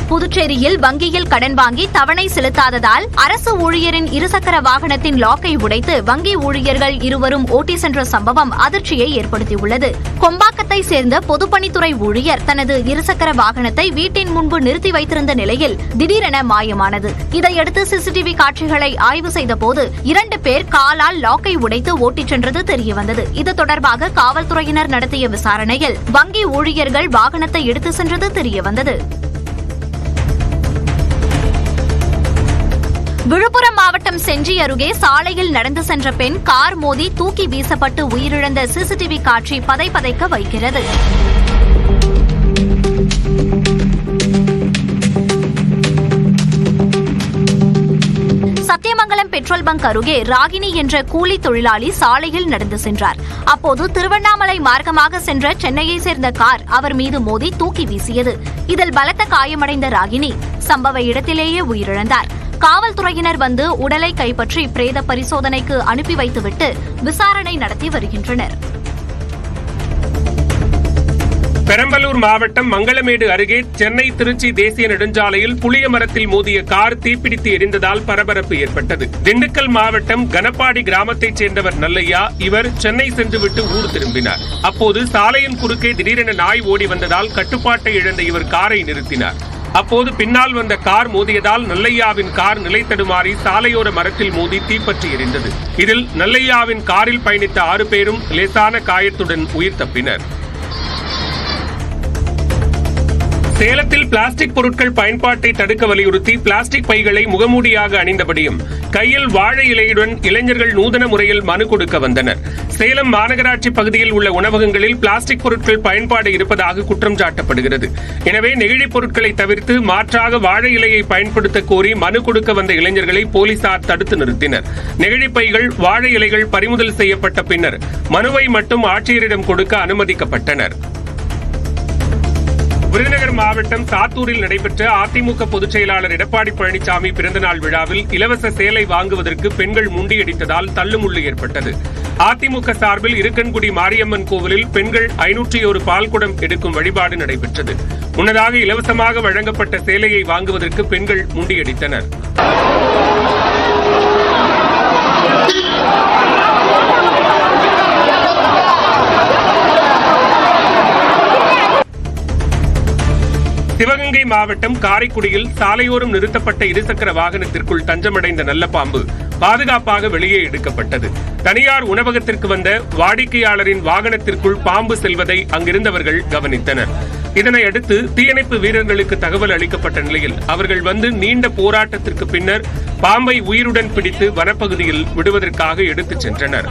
புதுச்சேரியில் வங்கியில் கடன் வாங்கி தவணை செலுத்தாததால் அரசு ஊழியரின் இருசக்கர வாகனத்தின் லாக்கை உடைத்து வங்கி ஊழியர்கள் இருவரும் ஓட்டி சென்ற சம்பவம் அதிர்ச்சியை ஏற்படுத்தியுள்ளது. கொம்பாக்கத்தை சேர்ந்த பொதுப்பணித்துறை ஊழியர் தனது இருசக்கர வாகனத்தை வீட்டின் முன்பு நிறுத்தி வைத்திருந்த நிலையில் திடீரென மாயமானது. இதையடுத்து சிசிடிவி காட்சிகளை ஆய்வு செய்தபோது 2 பேர் காலால் லாக்கை உடைத்து ஓட்டிச் சென்றது தெரியவந்தது. இது தொடர்பாக காவல்துறையினர் நடத்திய விசாரணையில் வங்கி ஊழியர்கள் வாகனத்தை எடுத்து சென்றது தெரியவந்தது. விழுப்புரம் மாவட்டம் செஞ்சி அருகே சாலையில் நடந்து சென்ற பெண் கார் மோதி தூக்கி வீசப்பட்டு உயிரிழந்த சிசிடிவி காட்சி பதைபதைக்க வைக்கிறது. சத்தியமங்கலம் பெட்ரோல் பங்க் அருகே ராகினி என்ற கூலி தொழிலாளி சாலையில் நடந்து சென்றார். அப்போது திருவண்ணாமலை மார்க்கமாக சென்ற சென்னையை சேர்ந்த கார் அவர் மீது மோதி தூக்கி வீசியது. இதில் பலத்த காயமடைந்த ராகினி சம்பவ இடத்திலேயே உயிரிழந்தார். காவல்துறையினர் வந்து உடலை கைப்பற்றி பிரேத பரிசோதனைக்கு அனுப்பி வைத்துவிட்டு விசாரணை நடத்தி வருகின்றனர். பெரம்பலூர் மாவட்டம் மங்களமேடு அருகே சென்னை திருச்சி தேசிய நெடுஞ்சாலையில் புளிய மரத்தில் மோதிய கார் தீப்பிடித்து எரிந்ததால் பரபரப்பு ஏற்பட்டது. திண்டுக்கல் மாவட்டம் கனப்பாடி கிராமத்தைச் சேர்ந்தவர் நல்லையா. இவர் சென்னை சென்றுவிட்டு ஊர் திரும்பினார். அப்போது சாலையின் குறுக்கே திடீரென நாய் ஓடி வந்ததால் கட்டுப்பாட்டை இழந்த இவர் காரை நிறுத்தினார். அப்போது பின்னால் வந்த கார் மோதியதால் நல்லையாவின் கார் நிலை தடுமாறி சாலையோர மரத்தில் மோதி தீப்பற்றி எரிந்தது. இதில் நல்லையாவின் காரில் பயணித்த 6 பேரும் லேசான காயத்துடன் உயிர் தப்பினர். சேலத்தில் பிளாஸ்டிக் பொருட்கள் பயன்பாட்டை தடுக்க வலியுறுத்தி பிளாஸ்டிக் பைகளை முகமூடியாக அணிந்தபடியும் கையில் வாழை இலையுடன் இளைஞர்கள் நூதன முறையில் மனு கொடுக்க வந்தனர். சேலம் மாநகராட்சி பகுதியில் உள்ள உணவகங்களில் பிளாஸ்டிக் பொருட்கள் பயன்பாடு இருப்பதாக குற்றம் சாட்டப்படுகிறது. எனவே நெகிழிப் பொருட்களை தவிர்த்து மாற்றாக வாழை இலையை பயன்படுத்த கோரி மனு கொடுக்க வந்த இளைஞர்களை போலீசார் தடுத்து நிறுத்தினர். நெகிழிப் பைகள், வாழை இலைகள் பறிமுதல் செய்யப்பட்ட பின்னர் மனுவை மட்டும் ஆட்சியரிடம் கொடுக்க அனுமதிக்கப்பட்டனர். விருதுநகர் மாவட்டம் சாத்தூரில் நடைபெற்ற அதிமுக பொதுச் செயலாளர் எடப்பாடி பழனிசாமி பிறந்தநாள் விழாவில் இலவச சேலை வாங்குவதற்கு பெண்கள் முண்டியடித்ததால் தள்ளுமுள்ளு ஏற்பட்டது. அதிமுக சார்பில் இருக்கன்குடி மாரியம்மன் கோவிலில் பெண்கள் 501 பால்குடம் எடுக்கும் வழிபாடு நடைபெற்றது. முன்னதாக இலவசமாக வழங்கப்பட்ட சேலையை வாங்குவதற்கு பெண்கள் முண்டியடித்தனர். சிவகங்கை மாவட்டம் காரைக்குடியில் சாலையோரம் நிறுத்தப்பட்ட இருசக்கர வாகனத்திற்குள் தஞ்சமடைந்த நல்ல பாம்பு பாதுகாப்பாக வெளியே எடுக்கப்பட்டது. தனியார் உணவகத்திற்கு வந்த வாடிக்கையாளரின் வாகனத்திற்குள் பாம்பு செல்வதை அங்கிருந்தவர்கள் கவனித்தனர். இதனையடுத்து தீயணைப்பு வீரர்களுக்கு தகவல் அளிக்கப்பட்ட நிலையில் அவர்கள் வந்து நீண்ட போராட்டத்திற்கு பின்னர் பாம்பை உயிருடன் பிடித்து வனப்பகுதியில் விடுவதற்காக எடுத்துச் சென்றனர்.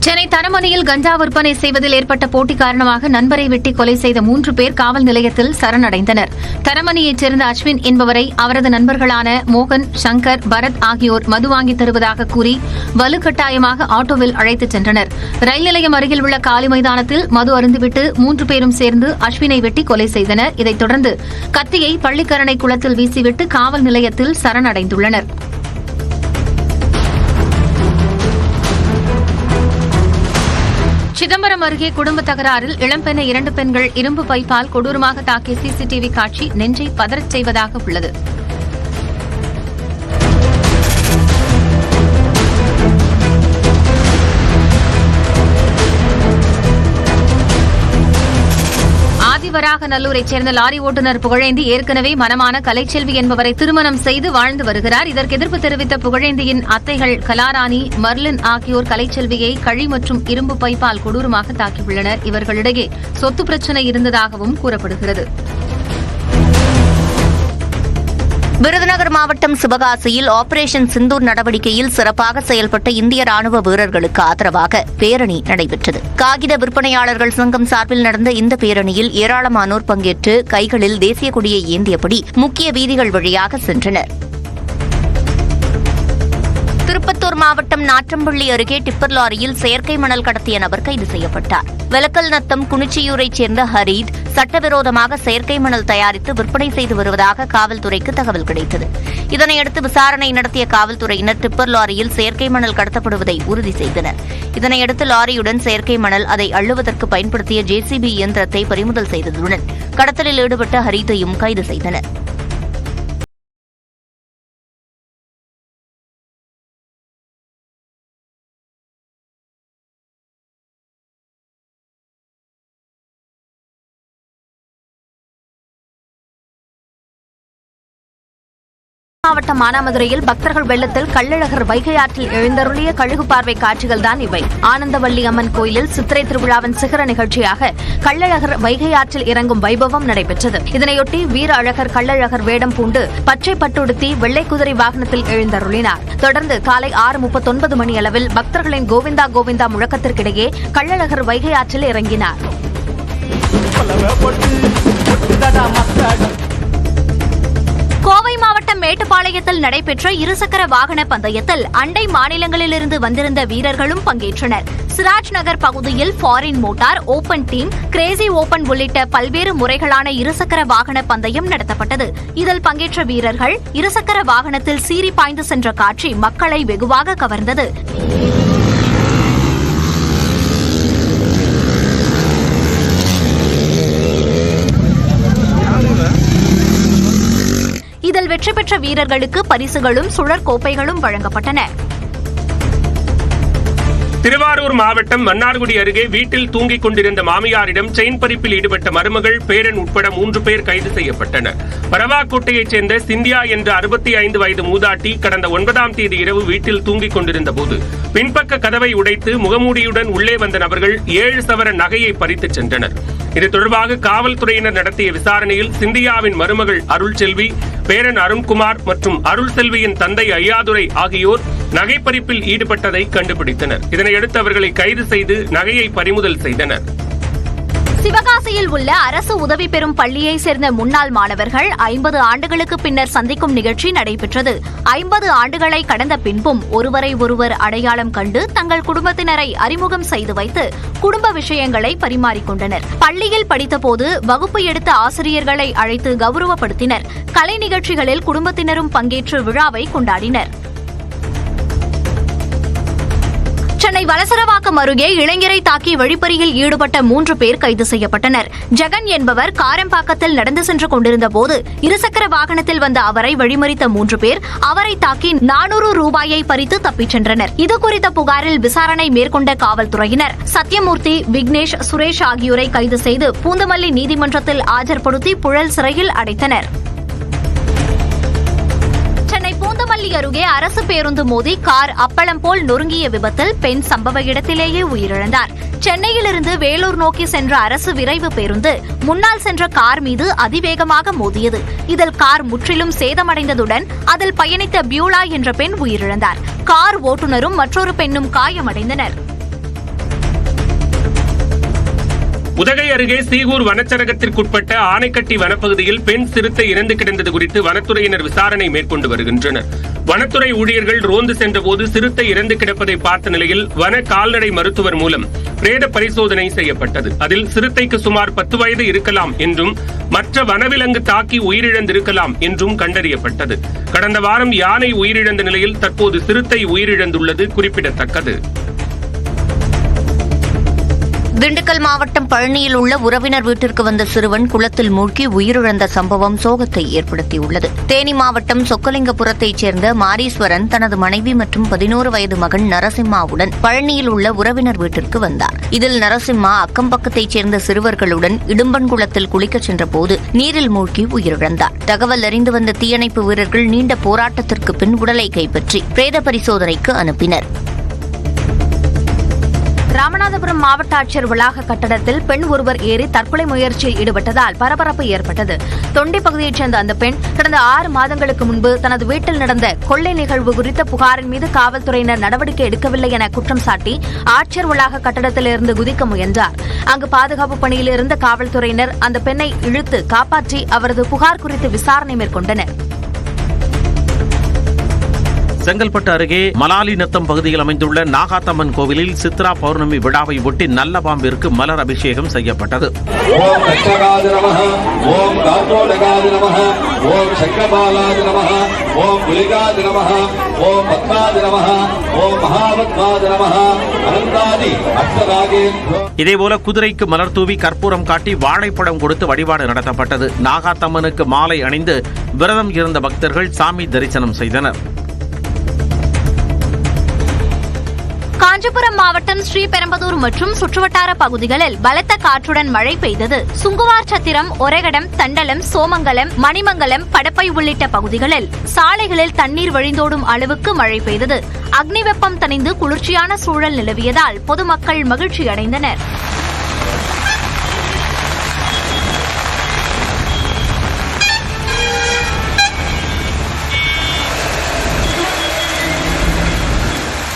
சென்னை தரமணியில் கஞ்சா விற்பனை செய்வதில் ஏற்பட்ட போட்டி காரணமாக நண்பரை வெட்டி கொலை செய்த 3 பேர் காவல் நிலையத்தில் சரணடைந்தனர். தரமணியைச் சேர்ந்த அஸ்வின் என்பவரை அவரது நண்பர்களான மோகன், சங்கர், பரத் ஆகியோர் மது வாங்கி தருவதாக கூறி வலுக்கட்டாயமாக ஆட்டோவில் அழைத்துச் சென்றனர். ரயில் நிலையம் அருகில் உள்ள காலி மைதானத்தில் மது அருந்துவிட்டு 3 பேரும் சேர்ந்து அஸ்வினை வெட்டி கொலை செய்தனர். இதைத் தொடர்ந்து கத்தியை பள்ளிக்கரணை குளத்தில் வீசிவிட்டு காவல் நிலையத்தில் சரணடைந்துள்ளனர். சிதம்பரம் அருகே குடும்ப தகராறில் இளம்பெண்ணை 2 பெண்கள் இரும்பு பைப்பால் கொடூரமாக தாக்கிய சிசிடிவி காட்சி நெஞ்சை பதறச் செய்வதாக உள்ளது. ஆதிவராகநல்லூரைச் சேர்ந்த லாரி ஓட்டுநர் புகழேந்தி ஏற்கனவே மனமான கலைச்செல்வி என்பவரை திருமணம் செய்து வாழ்ந்து வருகிறார். இதற்கு எதிர்ப்பு தெரிவித்த புகழேந்தியின் அத்தைகள் கலாராணி, மர்லின் ஆகியோர் கலைச்செல்வியை கழி மற்றும் இரும்பு பைப்பால் கொடூரமாக தாக்கியுள்ளனர். இவர்களிடையே சொத்து பிரச்சினை இருந்ததாகவும் கூறப்படுகிறது. விருதுநகர் மாவட்டம் சிவகாசியில் ஆபரேஷன் சிந்தூர் நடவடிக்கையில் சிறப்பாக செயல்பட்ட இந்திய ராணுவ வீரர்களுக்கு ஆதரவாக பேரணி நடைபெற்றது. காகித விற்பனையாளர்கள் சங்கம் சார்பில் நடந்த இந்த பேரணியில் ஏராளமானோர் பங்கேற்று கைகளில் தேசிய கொடியை ஏந்தியபடி முக்கிய வீதிகள் வழியாக சென்றனர். திருப்பத்தூர் மாவட்டம் நாற்றம்பள்ளி அருகே டிப்பர் லாரியில் செயற்கை மணல் கடத்திய நபர் கைது செய்யப்பட்டார். வெலக்கல் நத்தம் குனிச்சியூரைச் சேர்ந்த ஹரீத் சட்டவிரோதமாக செயற்கை மணல் தயாரித்து விற்பனை செய்து வருவதாக காவல்துறைக்கு தகவல் கிடைத்தது. இதனையடுத்து விசாரணை நடத்திய காவல்துறையினர் டிப்பர் லாரியில் செயற்கை மணல் கடத்தப்படுவதை உறுதி செய்தனர். இதனையடுத்து லாரியுடன் செயற்கை மணல் அதை அள்ளுவதற்கு பயன்படுத்திய ஜேசிபி இயந்திரத்தை பறிமுதல் செய்ததுடன் கடத்தலில் ஈடுபட்ட ஹரீத்தையும் கைது செய்தனர். மாவட்டம் மானாமதுரையில் பக்தர்கள் வெள்ளத்தில் கள்ளழகர் வைகை ஆற்றில் எழுந்தருளிய கழுகு பார்வை காட்சிகள்தான் இவை. ஆனந்தவல்லி அம்மன் கோயிலில் சித்திரை திருவிழாவின் சிகர நிகழ்ச்சியாக கள்ளழகர் வைகை ஆற்றில் இறங்கும் வைபவம் நடைபெற்றது. இதனையொட்டி வீர அழகர் கள்ளழகர் வேடம் பூண்டு பச்சை பட்டுடுத்தி வெள்ளை குதிரை வாகனத்தில் எழுந்தருளினார். தொடர்ந்து காலை 6:39 மணியளவில் பக்தர்களின் கோவிந்தா கோவிந்தா முழக்கத்திற்கிடையே கள்ளழகர் வைகை ஆற்றில் இறங்கினார். கோவை மாவட்டம் மேட்டுப்பாளையத்தில் நடைபெற்ற இருசக்கர வாகன பந்தயத்தில் அண்டை மாநிலங்களிலிருந்து வந்திருந்த வீரர்களும் பங்கேற்றனர். சிராஜ் நகர் பகுதியில் foreign motor, open team, Crazy open உள்ளிட்ட பல்வேறு முறைகளான இருசக்கர வாகன பந்தயம் நடத்தப்பட்டது. இதில் பங்கேற்ற வீரர்கள் இருசக்கர வாகனத்தில் சீறி பாய்ந்து சென்ற காட்சி மக்களை வெகுவாக கவர்ந்தது. இதில் வெற்றி பெற்ற வீரர்களுக்கு பரிசுகளும் சுழற் கோப்பைகளும் வழங்கப்பட்டன. திருவாரூர் மாவட்டம் மன்னார்குடி அருகே வீட்டில் தூங்கிக் கொண்டிருந்த மாமியாரிடம் செயின் பறிப்பில் ஈடுபட்ட மருமகள், பேரன் உட்பட 3 பேர் கைது செய்யப்பட்டனர். பரவாக்கோட்டையைச் சேர்ந்த சிந்தியா என்ற 65 வயது மூதாட்டி கடந்த 9ஆம் தேதி இரவு வீட்டில் தூங்கிக் கொண்டிருந்த போது பின்பக்க கதவை உடைத்து முகமூடியுடன் உள்ளே வந்த நபர்கள் 7 சவர நகையை பறித்துச் சென்றனர். இது தொடர்பாக காவல்துறையினர் நடத்திய விசாரணையில் சிந்தியாவின் மருமகள் அருள்செல்வி, பேரன் அருண்குமார் மற்றும் அருள்செல்வியின் தந்தை ஐயாதுரை ஆகியோர் நகைப்பறிப்பில் ஈடுபட்டதை கண்டுபிடித்தனர். இதனையடுத்து அவர்களை கைது செய்து நகையை பறிமுதல் செய்தனர். சிவகாசியில் உள்ள அரசு உதவி பெறும் பள்ளியைச் சேர்ந்த முன்னாள் மாணவர்கள் 50 ஆண்டுகளுக்கு பின்னர் சந்திக்கும் நிகழ்ச்சி நடைபெற்றது. 50 ஆண்டுகளை கடந்த பின்பும் ஒருவரை ஒருவர் அடையாளம் கண்டு தங்கள் குடும்பத்தினரை அறிமுகம் செய்து வைத்து குடும்ப விஷயங்களை பரிமாறிக்கொண்டனர். பள்ளியில் படித்தபோது வகுப்பு எடுத்த ஆசிரியர்களை அழைத்து கௌரவப்படுத்தினர். கலை நிகழ்ச்சிகளில் குடும்பத்தினரும் பங்கேற்று விழாவை கொண்டாடினர். சென்னை வலசரவாக்கம் அருகே இளைஞரை தாக்கி வழிப்பறியில் ஈடுபட்ட 3 பேர் கைது செய்யப்பட்டனர். ஜெகன் என்பவர் காரம்பாக்கத்தில் நடந்து சென்று கொண்டிருந்த போது இருசக்கர வாகனத்தில் வந்த அவரை வழிமறித்த 3 பேர் அவரை தாக்கி 400 ரூபாயை பறித்து தப்பிச் சென்றனர். இதுகுறித்த புகாரில் விசாரணை மேற்கொண்ட காவல்துறையினர் சத்யமூர்த்தி, விக்னேஷ், சுரேஷ் ஆகியோரை கைது செய்து பூந்தமல்லி நீதிமன்றத்தில் ஆஜர்படுத்தி புழல் சிறையில் அடைத்தனர். பூந்தமல்லி அருகே அரசு பேருந்து மோதி கார் அப்பளம் போல் நொறுங்கிய விபத்தில் பெண் சம்பவ இடத்திலேயே உயிரிழந்தார். சென்னையிலிருந்து வேலூர் நோக்கி சென்ற அரசு விரைவு பேருந்து முன்னால் சென்ற கார் மீது அதிவேகமாக மோதியது. இதில் கார் முற்றிலும் சேதமடைந்ததுடன் அதில் பயணித்த பியூலா என்ற பெண் உயிரிழந்தார். கார் ஓட்டுநரும் மற்றொரு பெண்ணும் காயமடைந்தனர். உதகை அருகே சீகூர் வனச்சரகத்திற்குட்பட்ட ஆனைக்கட்டி வனப்பகுதியில் பெண் சிறுத்தை இறந்து கிடந்தது குறித்து வனத்துறையினர் விசாரணை மேற்கொண்டு வருகின்றனர். வனத்துறை ஊழியர்கள் ரோந்து சென்றபோது சிறுத்தை இறந்து கிடப்பதை பார்த்த நிலையில் வன கால்நடை மருத்துவர் மூலம் பிரேத பரிசோதனை செய்யப்பட்டது. அதில் சிறுத்தைக்கு சுமார் 10 வயது இருக்கலாம் என்றும் மற்ற வனவிலங்கு தாக்கி உயிரிழந்திருக்கலாம் என்றும் கண்டறியப்பட்டது. கடந்த வாரம் யானை உயிரிழந்த நிலையில் தற்போது சிறுத்தை உயிரிழந்துள்ளது குறிப்பிடத்தக்கது. திண்டுக்கல் மாவட்டம் பழனியில் உள்ள உறவினர் வீட்டிற்கு வந்த சிறுவன் குளத்தில் மூழ்கி உயிரிழந்த சம்பவம் சோகத்தை ஏற்படுத்தியுள்ளது. தேனி மாவட்டம் சொக்கலிங்கபுரத்தைச் சேர்ந்த மாரீஸ்வரன் தனது மனைவி மற்றும் 11 வயது மகன் நரசிம்மாவுடன் பழனியில் உள்ள உறவினர் வீட்டிற்கு வந்தார். இதில் நரசிம்மா அக்கம்பக்கத்தைச் சேர்ந்த சிறுவர்களுடன் இடும்பன் குளத்தில் குளிக்கச் சென்றபோது நீரில் மூழ்கி உயிரிழந்தார். தகவல் அறிந்து வந்த தீயணைப்பு வீரர்கள் நீண்ட போராட்டத்திற்கு பின் உடலை கைப்பற்றி பிரேத பரிசோதனைக்கு அனுப்பினர். ராமநாதபுரம் மாவட்ட ஆட்சியர் வளாக கட்டடத்தில் பெண் ஒருவர் ஏறி தற்கொலை முயற்சியில் ஈடுபட்டதால் பரபரப்பு ஏற்பட்டது. தொண்டி பகுதியைச் சேர்ந்த அந்த பெண் கடந்த 6 மாதங்களுக்கு முன்பு தனது வீட்டில் நடந்த கொள்ளை நிகழ்வு குறித்த புகாரின் மீது காவல்துறையினர் நடவடிக்கை எடுக்கவில்லை என குற்றம் சாட்டி ஆட்சியர் வளாக கட்டடத்திலிருந்து குதிக்க முயன்றார். அங்கு பாதுகாப்பு பணியில் இருந்த காவல்துறையினர் அந்த பெண்ணை இழுத்து காப்பாற்றி அவரது புகார் குறித்து விசாரணை மேற்கொண்டனர். செங்கல்பட்டு அருகே மலாலிநத்தம் பகுதியில் அமைந்துள்ள நாகாத்தம்மன் கோவிலில் சித்ரா பௌர்ணமி விழாவை ஒட்டி நல்ல பாம்பிற்கு மலர் அபிஷேகம் செய்யப்பட்டது. ஓம் தட்சகாய நமஹ, ஓம் காத்தோடகாய நமஹ, ஓம் சக்கபாலாய நமஹ, ஓம் புலிகாய நமஹ, ஓம் பத்மாய நமஹ, ஓம் மகாபத்மாய நமஹ, அனந்தாதி அஷ்டநாகேभ्यो. இதேபோல குதிரைக்கு மலர் தூவி கற்பூரம் காட்டி வாழைப்பழம் கொடுத்து வழிபாடு நடத்தப்பட்டது. நாகாத்தம்மனுக்கு மாலை அணிந்து விரதம் இருந்த பக்தர்கள் சாமி தரிசனம் செய்தனர். காஞ்சிபுரம் மாவட்டம் ஸ்ரீபெரும்புதூர் மற்றும் சுற்றுவட்டார பகுதிகளில் பலத்த காற்றுடன் மழை பெய்தது. சுங்குவார் சத்திரம், ஒரகடம், தண்டலம், சோமங்கலம், மணிமங்கலம், படப்பை உள்ளிட்ட பகுதிகளில் சாலைகளில் தண்ணீர் வழிந்தோடும் அளவுக்கு மழை பெய்தது. அக்னி வெப்பம் தணிந்து குளிர்ச்சியான சூழல் நிலவியதால் பொதுமக்கள் மகிழ்ச்சி அடைந்தனர்.